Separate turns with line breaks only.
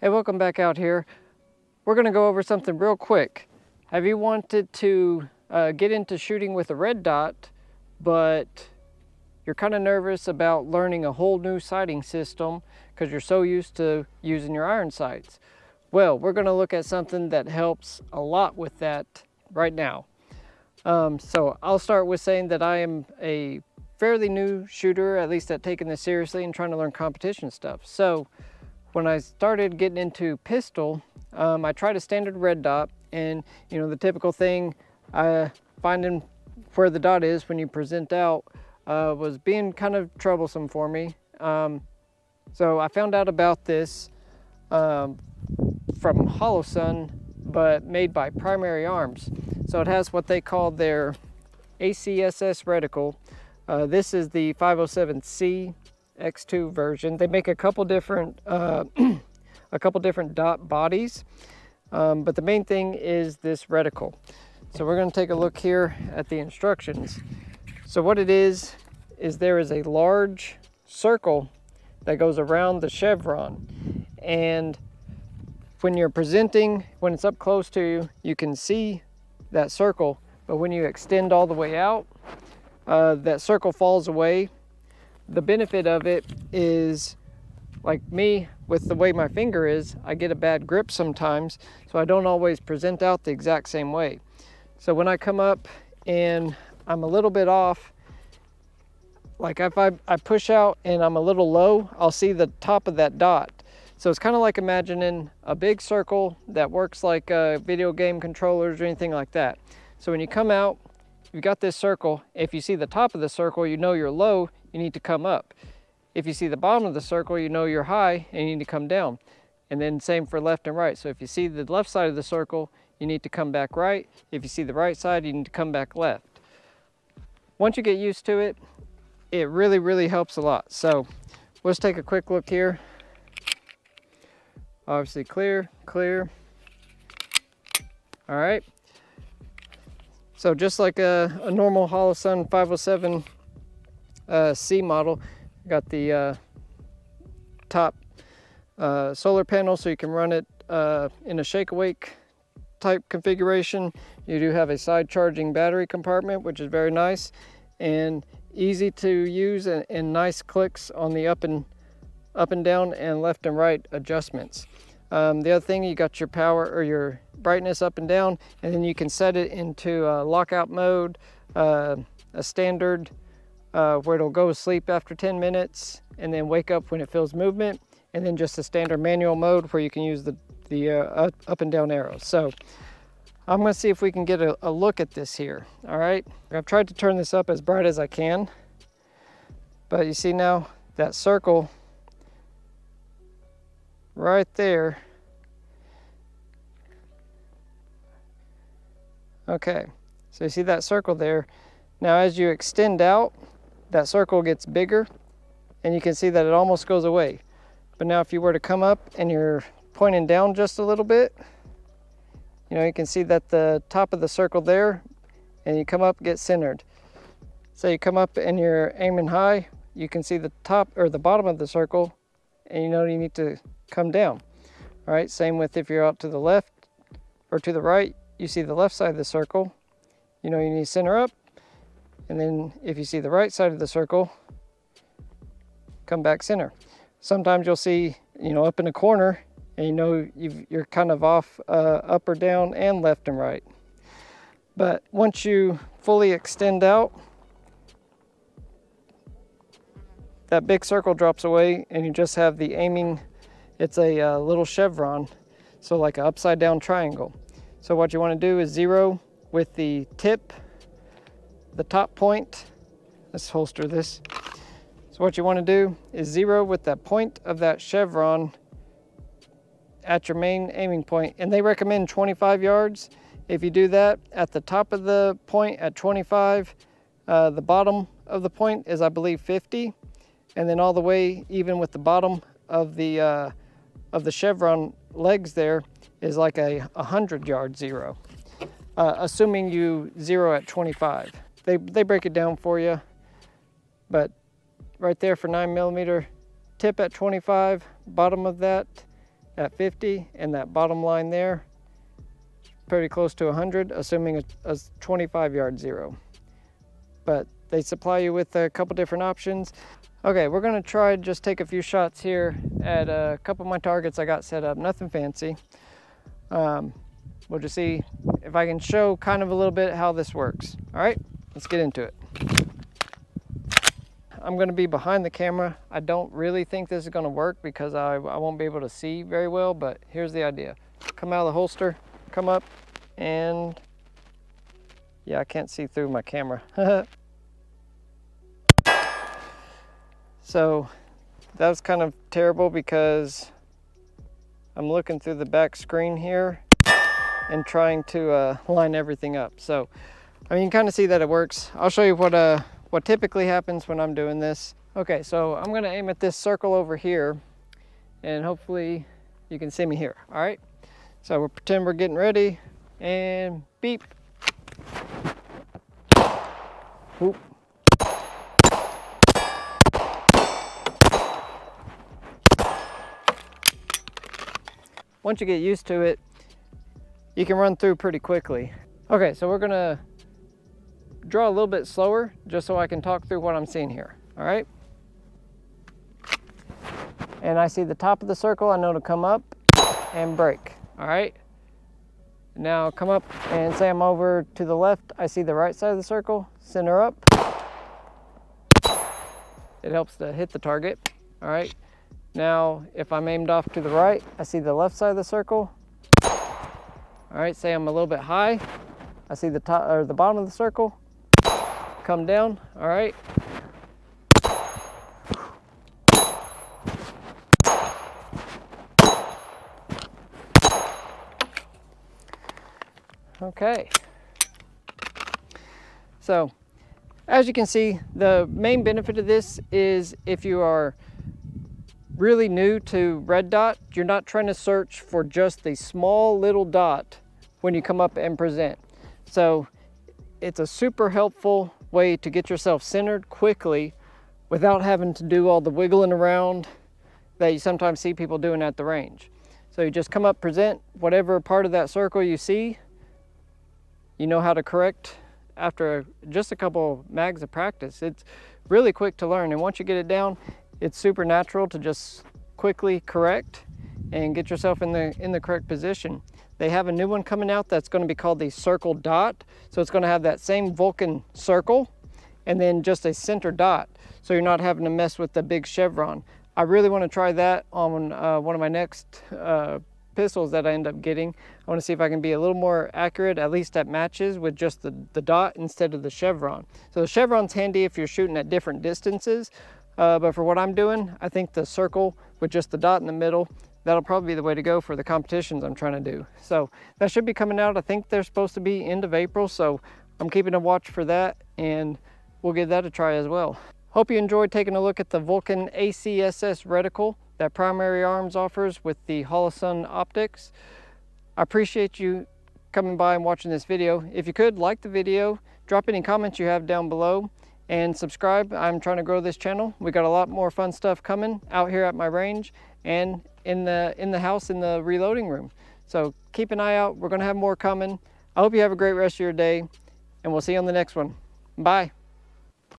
Hey, welcome back out here. We're gonna go over something real quick. Have you wanted to get into shooting with a red dot, but you're kind of nervous about learning a whole new sighting system because you're so used to using your iron sights? Well, we're gonna look at something that helps a lot with that right now. So I'll start with saying that I am a fairly new shooter, at least at taking this seriously and trying to learn competition stuff. So when I started getting into pistol, I tried a standard red dot, and you know, the typical thing finding where the dot is when you present out was being kind of troublesome for me. So I found out about this from Hollow Sun, but made by Primary Arms. So it has what they call their ACSS reticle. This is the 507C X2 version. They make a couple different dot bodies, but the main thing is this reticle. So we're going to take a look here at the instructions. So what it is there is a large circle that goes around the chevron, and when you're presenting, when it's up close to you, you can see that circle, but when you extend all the way out, that circle falls away. The benefit of it is, like me, with the way my finger is, I get a bad grip sometimes, so I don't always present out the exact same way. So when I come up and I'm a little bit off, like if I push out and I'm a little low, I'll see the top of that dot. So it's kind of like imagining a big circle that works like video game controllers or anything like that. So when you come out, you've got this circle. If you see the top of the circle, you know you're low, you need to come up. If you see the bottom of the circle, you know you're high and you need to come down. And then same for left and right. So if you see the left side of the circle, you need to come back right. If you see the right side, you need to come back left. Once you get used to it, it really, really helps a lot. So let's take a quick look here. Obviously clear, clear. All right. So just like a normal Hollow Sun 507 C model, got the top solar panel, so you can run it in a shake awake type configuration. You do have a side charging battery compartment, which is very nice and easy to use, and nice clicks on the up and down and left and right adjustments. The other thing, you got your power or your brightness up and down, and then you can set it into lockout mode, a standard where it'll go to sleep after 10 minutes and then wake up when it feels movement, and then just a standard manual mode where you can use the up and down arrows. So I'm going to see if we can get a look at this here. All right, I've tried to turn this up as bright as I can, but you see now that circle right there. Okay, so you see that circle there. Now as you extend out, that circle gets bigger, and you can see that it almost goes away. But now if you were to come up and you're pointing down just a little bit, you know, you can see that the top of the circle there, and you come up, get centered. So you come up and you're aiming high, you can see the top or the bottom of the circle, and you know you need to come down. All right, same with if you're out to the left or to the right, you see the left side of the circle, you know you need to center up. And then if you see the right side of the circle, come back center. Sometimes you'll see, you know, up in a corner, and you know you're kind of off up or down and left and right. But once you fully extend out, that big circle drops away, and you just have the aiming. It's a little chevron, so like an upside down triangle. So what you want to do is zero with the tip, the top point. Let's holster this. So what you want to do is zero with that point of that chevron at your main aiming point, and they recommend 25 yards. If you do that at the top of the point at 25, the bottom of the point is, I believe, 50, and then all the way even with the bottom of the chevron legs there is like a 100-yard zero, assuming you zero at 25. They break it down for you, but right there for 9mm, tip at 25, bottom of that at 50, and that bottom line there, pretty close to 100, assuming a 25-yard zero. But they supply you with a couple different options. Okay, we're gonna try just take a few shots here at a couple of my targets I got set up, nothing fancy. We'll just see if I can show kind of a little bit how this works. All right, let's get into it. I'm gonna be behind the camera. I don't really think this is gonna work because I won't be able to see very well, but here's the idea. Come out of the holster, come up, and yeah, I can't see through my camera. So that was kind of terrible because I'm looking through the back screen here and trying to line everything up. So, I mean, you can kind of see that it works. I'll show you what typically happens when I'm doing this. Okay, so I'm gonna aim at this circle over here and hopefully you can see me here, all right? So we'll pretend we're getting ready and beep. Oop. Once you get used to it, you can run through pretty quickly. Okay, so we're gonna draw a little bit slower just so I can talk through what I'm seeing here, all right? And I see the top of the circle, I know to come up and break, all right? Now come up and say I'm over to the left, I see the right side of the circle, center up. It helps to hit the target, all right? Now, if I'm aimed off to the right, I see the left side of the circle. All right, say I'm a little bit high. I see the top or the bottom of the circle. Come down, all right. Okay. So, as you can see, the main benefit of this is if you are really new to red dot, you're not trying to search for just the small little dot when you come up and present. So it's a super helpful way to get yourself centered quickly without having to do all the wiggling around that you sometimes see people doing at the range. So you just come up, present whatever part of that circle you see, you know how to correct after just a couple mags of practice. It's really quick to learn, and once you get it down, it's super natural to just quickly correct and get yourself in the correct position. They have a new one coming out that's going to be called the circle dot. So it's going to have that same Vulcan circle and then just a center dot. So you're not having to mess with the big chevron. I really want to try that on one of my next pistols that I end up getting. I want to see if I can be a little more accurate, at least at matches, with just the dot instead of the chevron. So the chevron's handy if you're shooting at different distances. But for what I'm doing, I think the circle with just the dot in the middle, that'll probably be the way to go for the competitions I'm trying to do. So that should be coming out. I think they're supposed to be end of April, so I'm keeping a watch for that, and we'll give that a try as well. Hope you enjoyed taking a look at the Vulcan ACSS reticle that Primary Arms offers with the Holosun optics. I appreciate you coming by and watching this video. If you could, like the video, drop any comments you have down below, and subscribe. I'm trying to grow this channel. We got a lot more fun stuff coming out here at my range and in the house in the reloading room. So keep an eye out. We're going to have more coming. I hope you have a great rest of your day, and we'll see you on the next one. Bye.